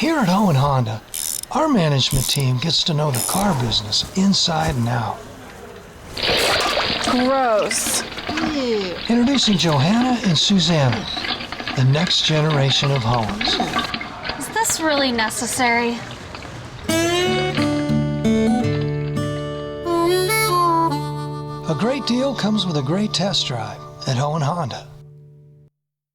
Here at Hohen Honda, our management team gets to know the car business inside and out. Gross. Ew. Introducing Johanna and Susanna, the next generation of Hohens. Is this really necessary? A great deal comes with a great test drive at Hohen Honda.